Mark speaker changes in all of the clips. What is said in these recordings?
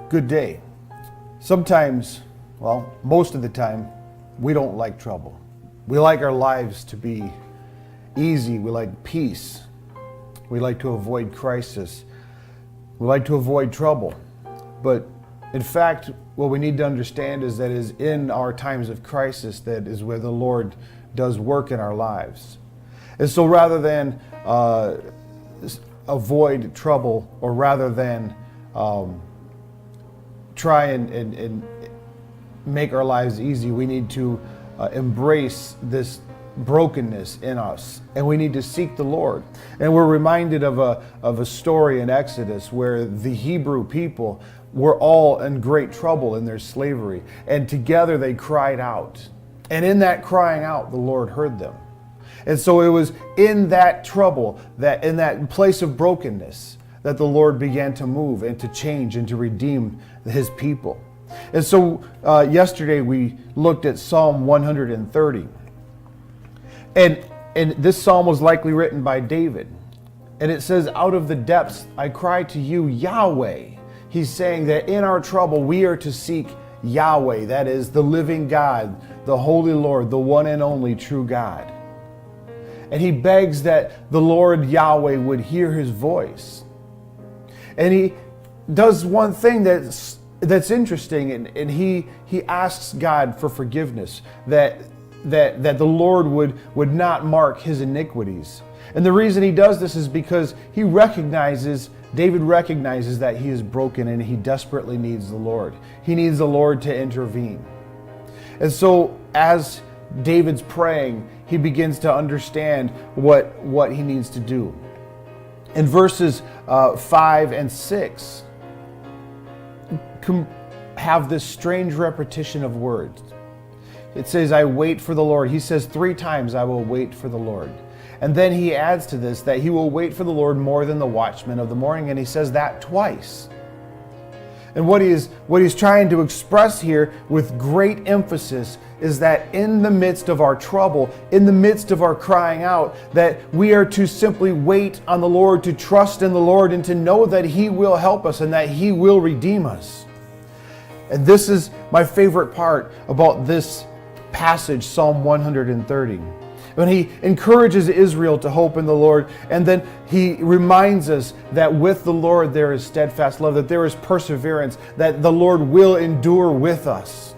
Speaker 1: Good day. Sometimes, well, most of the time, we don't like trouble. We like our lives to be easy. We like peace. We like to avoid crisis. We like to avoid trouble. But in fact, what we need to understand is that it is in our times of crisis that is where the Lord does work in our lives. And so rather than avoid trouble, or rather than try and make our lives easy, we need to embrace this brokenness in us, and we need to seek the Lord. And we're reminded of a story in Exodus where the Hebrew people were all in great trouble in their slavery, and together they cried out. And in that crying out, the Lord heard them. And so it was in that trouble, that in that place of brokenness, that the Lord began to move and to change and to redeem his people. And so yesterday we looked at Psalm 130. And this psalm was likely written by David. And it says, "Out of the depths I cry to you, Yahweh." He's saying that in our trouble we are to seek Yahweh, that is the living God, the Holy Lord, the one and only true God. And he begs that the Lord Yahweh would hear his voice. And he does one thing that's interesting, and he asks God for forgiveness, that the Lord would not mark his iniquities. And the reason he does this is because David recognizes that he is broken and he desperately needs the Lord. He needs the Lord to intervene. And so as David's praying, he begins to understand what he needs to do. In verses 5 and 6, have this strange repetition of words. It says, "I wait for the Lord." He says 3 times, "I will wait for the Lord." And then he adds to this that he will wait for the Lord more than the watchmen of the morning, and he says that twice. And what he's trying to express here with great emphasis is that in the midst of our trouble, in the midst of our crying out, that we are to simply wait on the Lord, to trust in the Lord, and to know that he will help us and that he will redeem us. And this is my favorite part about this passage, Psalm 130. When he encourages Israel to hope in the Lord, and then he reminds us that with the Lord there is steadfast love, that there is perseverance, that the Lord will endure with us.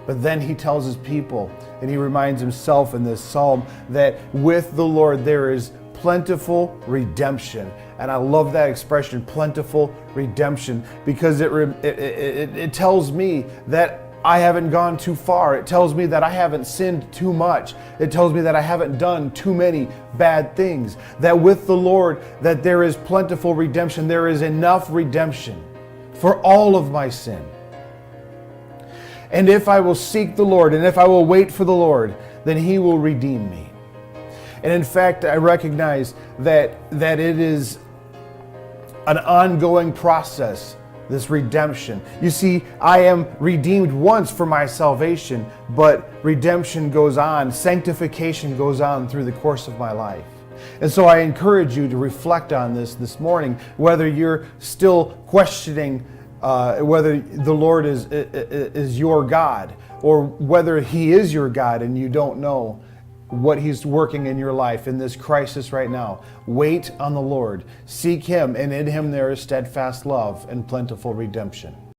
Speaker 1: But then he tells his people, and he reminds himself in this psalm, that with the Lord there is plentiful redemption. And I love that expression, plentiful redemption, because it tells me that I haven't gone too far. It tells me that I haven't sinned too much. It tells me that I haven't done too many bad things. That with the Lord, that there is plentiful redemption. There is enough redemption for all of my sin. And if I will seek the Lord, and if I will wait for the Lord, then he will redeem me. And in fact, I recognize that it is an ongoing process, this redemption. You see, I am redeemed once for my salvation, but redemption goes on, sanctification goes on through the course of my life. And so I encourage you to reflect on this morning, whether you're still questioning whether the Lord is your God, or whether he is your God and you don't know what he's working in your life in this crisis right now. Wait on the Lord, seek him, and in him there is steadfast love and plentiful redemption.